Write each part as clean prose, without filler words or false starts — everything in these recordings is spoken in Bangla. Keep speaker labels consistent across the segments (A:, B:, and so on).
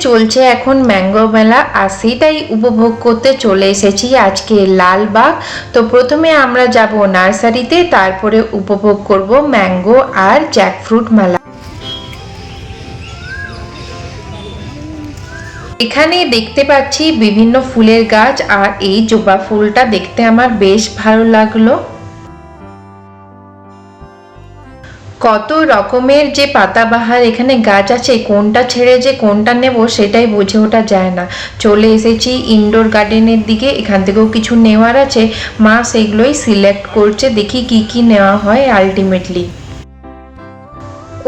A: চলছে এখন ম্যাঙ্গো মেলা, আর সেটাই উপভোগ করতে চলে এসেছি আজকে লালবাগ। তো প্রথমে আমরা যাব নার্সারিতে, তারপরে উপভোগ করব ম্যাঙ্গো আর জ্যাকফ্রুট মেলা। এখানে দেখতে পাচ্ছি বিভিন্ন ফুলের গাছ, আর এই জবা ফুলটা দেখতে আমার বেশ ভালো লাগলো। কত রকমের যে পাতাবাহার এখানে গাছ আছে, কোনটা ছেড়ে যে কোনটা নেব সেটাই বুঝে ওঠা যায় না। চলে এসেছি ইনডোর গার্ডেনের দিকে, এখান থেকেও কিছু নেওয়ার আছে, মা সেগুলোই সিলেক্ট করছে, দেখি কি কি নেওয়া হয় আলটিমেটলি।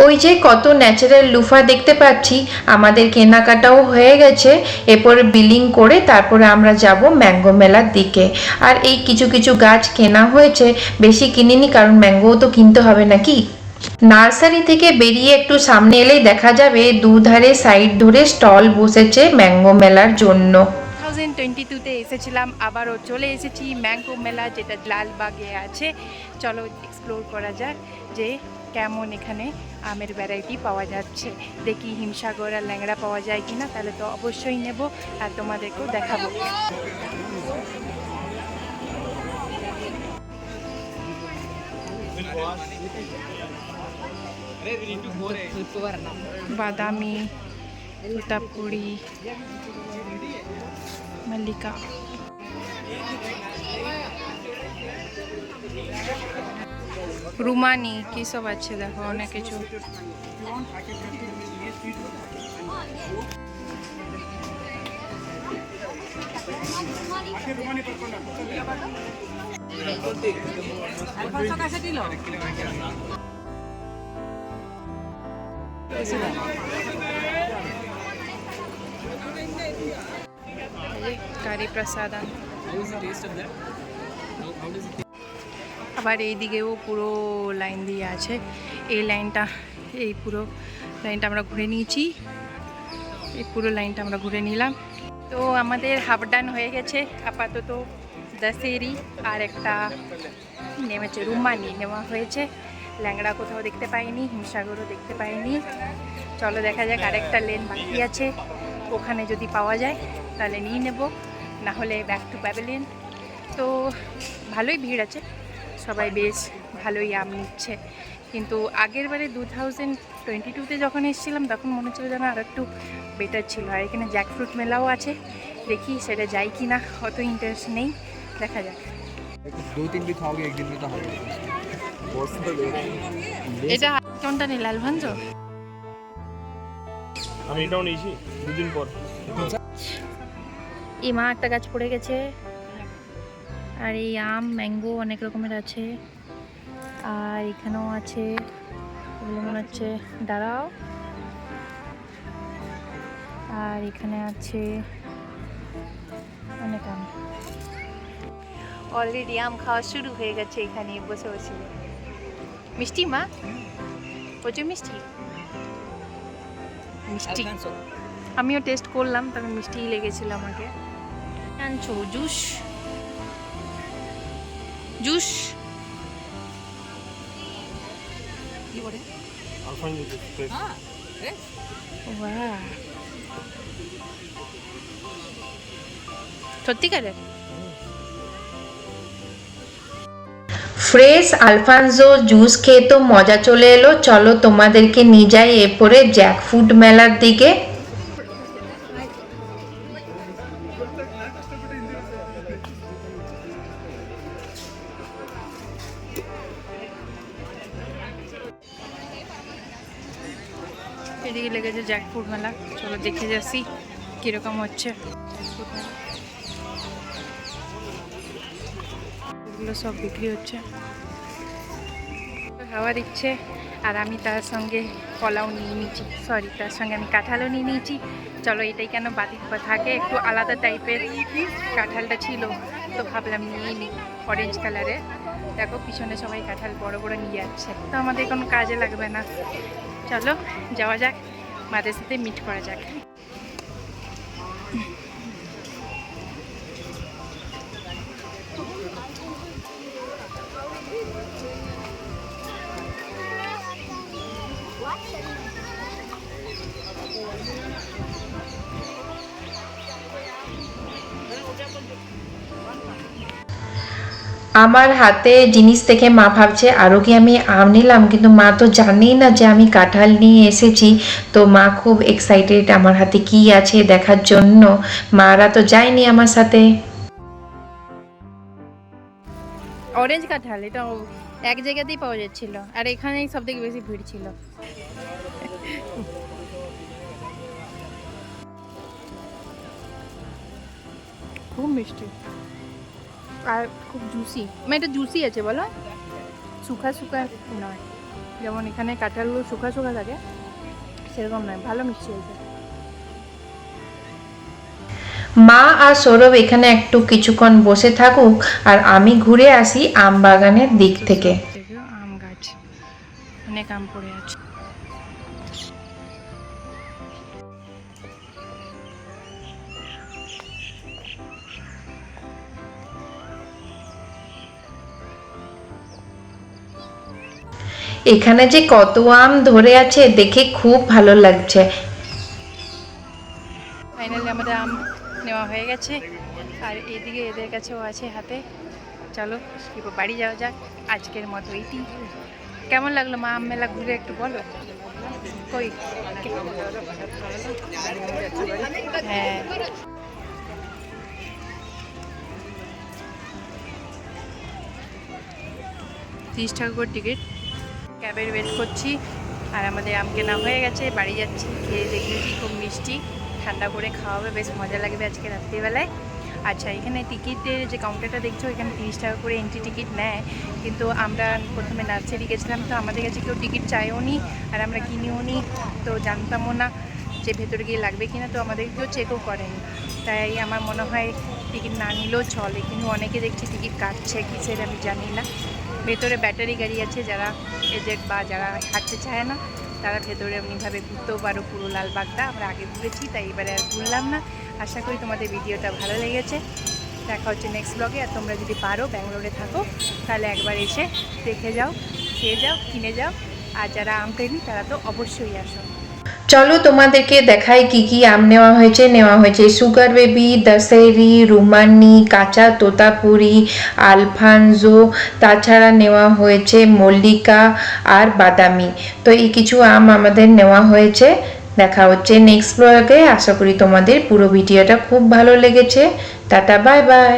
A: ওই যে কত ন্যাচারাল লুফা দেখতে পাচ্ছি, আমাদের কেনাকাটাও হয়ে গেছে। এরপরে বিলিং করে তারপরে আমরা যাব ম্যাঙ্গো মেলার দিকে। আর এই কিছু কিছু গাছ কেনা হয়েছে, বেশি কিনিনি কারণ ম্যাঙ্গোও তো কিনতে হবে নাকি। নার্সারি থেকে বেরিয়ে একটু সামনে এলেই দেখা যাবে দুধারে সাইড ধরে স্টল বসেছে ম্যাঙ্গো মেলার জন্য।
B: 2022-তে এসেছিলাম, আবারও চলে এসেছি ম্যাঙ্গো মেলা, যেটা লালবাগে আছে। চলো এক্সপ্লোর করা যাক যে কেমন এখানে আমের ভ্যারাইটি পাওয়া যাচ্ছে। দেখি হিমসাগর আর ল্যাংড়া পাওয়া যায় কিনা, তাহলে তো অবশ্যই নেব আর তোমাদেরকেও দেখাবো। বাদামি, তোতাপুরি, মল্লিকা, রুমানি, কি সব আছে দেখো, অনেক কিছু। কারি প্রসাদম। আবার এই দিকেও পুরো লাইন দিয়ে আছে, এই লাইনটা, এই পুরো লাইনটা আমরা ঘুরে নিয়েছি, এই পুরো লাইনটা আমরা ঘুরে নিলাম। তো আমাদের হাফ ডান হয়ে গেছে আপাতত। দশেরি আর একটা নেমেছে, রুমানি নেওয়া হয়েছে। ল্যাংড়া কোথাও দেখতে পাইনি, হিমসাগরও দেখতে পাইনি। চলো দেখা যাক, আরেকটা লেন বাকি আছে, ওখানে যদি পাওয়া যায় তাহলে নিয়ে নেব, না হলে ব্যাক টু প্যাভিলিয়ন। তো ভালোই ভিড় আছে, সবাই বেশ ভালোই আম নিচ্ছে। কিন্তু আগের বারে 2022-তে যখন এসেছিলাম তখন মনে হচ্ছিল যেন আর একটু বেটার ছিল। আর এখানে জ্যাকফ্রুট মেলাও আছে, দেখি সেটা যাই কি না, অত ইন্টারেস্ট নেই, দেখা যাক। এটা কোনটা নেই, লালভাঞ্জ?
C: আমি এটাও নিয়েছি দুদিন পর।
B: এই মা একটা গাছ পড়ে গেছে, আর এই আম ম্যাঙ্গো অনেক রকমের আছে, আর এখানেও আছে, এগুলো মনে হচ্ছে, দাঁড়াও, আর এখানে আছে অনেক আম। অলরেডি আম খাওয়া শুরু হয়ে গেছে এখানে বসে বসে। মিষ্টি মা, প্রচুর মিষ্টি মিষ্টি। আমিও টেস্ট করলাম, তবে মিষ্টিই লেগেছিল আমাকে। আনছো জুস, জুস কি বলে? সত্যিকারের
A: ফ্রেশ আলফানজো জুস খেয়ে তো মজা চলে এলো। চলো তোমাদেরকে নিয়ে যাই এরপরে জ্যাকফ্রুট মেলার দিকে।
B: এদিকে লেগেছে জ্যাকফ্রুট মেলা, চলো দেখে যাচ্ছি কিরকম হচ্ছে। এগুলো সব বিক্রি হচ্ছে, হাওয়া দিচ্ছে, আর আমি তার সঙ্গে কলাও নিয়ে নিয়েছি, সরি তার সঙ্গে আমি কাঁঠালও নিয়ে নিয়েছি। চলো এটাই কেন বাতিক থাকে, একটু আলাদা টাইপের কাঁঠালটা ছিল, তো ভাবলাম নিয়ে নিই, অরেঞ্জ কালারের। দেখো পিছনে সবাই কাঁঠাল বড় বড় নিয়ে যাচ্ছে, তো আমাদের কোনো কাজে লাগবে না। চলো যাওয়া যাক, মাদের সাথে মিট করা যাক।
A: আমার হাতে জিনিস দেখে মা ভাবছে আরও কি আমি আম নিলাম, কিন্তু মা তো জানেই না যে আমি কাঁঠাল নিয়ে এসেছি। তো মা খুব এক্সাইটেড আমার হাতে কি আছে দেখার জন্য। মারা তো যায়নি আমার সাথে।
B: অরেঞ্জ কাঁঠাল এটা এক জায়গাতেই পাওয়া যাচ্ছিল, আর এখানেই সব থেকে বেশি ভিড় ছিল। খুব মিষ্টি আর খুব জুসি, মানে এটা জুসি আছে বলো, শুকা শুকা নয়, যেমন এখানে কাঁঠালগুলো শুকা শুকা থাকে সেরকম নয়, ভালো মিষ্টি হয়েছে।
A: মা আর সৌরভ এখানে একটু কিছুক্ষণ বসে থাকুক আর আমি ঘুরে আসি আম বাগানের দিক থেকে।
B: আম গাছ, অনেক আম পড়ে আছে।
A: এখানে যে কত আম ধরে আছে দেখে খুব ভালো লাগছে।
B: ফাইনালি আমাদের আম নেওয়া হয়ে গেছে, আর এদিকে এদের কাছেও আছে হাতে। চলো এবার বাড়ি যাওয়া যাক, আজকের মতো এইটি। কেমন লাগলো মা আম মেলা ঘুরে একটু বলো। কই হ্যাঁ, 30 টাকা করে টিকিট। ক্যাবের ওয়েট করছি, আর আমাদের আম কেনা হয়ে গেছে, বাড়ি যাচ্ছি। খেয়ে দেখেছি খুব মিষ্টি, ঠান্ডা করে খাওয়াবে, বেশ মজা লাগবে আজকে রাত্রিবেলায়। আচ্ছা, এখানে টিকিটের যে কাউন্টারটা দেখছো এখানে 30 টাকা করে এন্ট্রি টিকিট নেয়, কিন্তু আমরা প্রথমে নার্সারি গেছিলাম তো আমাদের কাছে কেউ টিকিট চাইও নি, আর আমরা কিনিও নি, তো জানতামও না যে ভেতরে গিয়ে লাগবে কিনা, তো আমাদের কেউ চেকও করেনি। তাই আমার মনে হয় টিকিট না নিলেও চলে, কিন্তু অনেকে দেখছি টিকিট কাটছে কিসের আমি জানি না। ভেতরে ব্যাটারি গাড়ি আছে, যারা এজেড বা যারা হাঁটতে চায় না তারা ভেতরে এমনিভাবে ঘুরতেও পারো। পুরো লালবাগটা আমরা আগে ঘুরেছি, তাই এবারে আর ঘুরলাম না। আশা করি তোমাদের ভিডিওটা ভালো লেগেছে। দেখা হচ্ছে নেক্সট ব্লগে। আর তোমরা যদি পারো ব্যাঙ্গালোরে থাকো তাহলে একবার এসে দেখে যাও, খেয়ে যাও, কিনে যাও। আর যারা আম প্রেমী তারা তো অবশ্যই আসো।
A: চলো তোমাদেরকে দেখাই কি কি আম নেওয়া হয়েছে সুগার বেবি, দশেরি, রুমানি, কাঁচা তোতাপুরি, আলফানজো, তাছাড়া নেওয়া হয়েছে মল্লিকা আর বাদামি। তো এই কিছু আম আমাদের নেওয়া হয়েছে। দেখা হচ্ছে নেক্সট ব্লগে। আশা করি তোমাদের পুরো ভিডিওটা খুব ভালো লেগেছে। Tata, bye bye.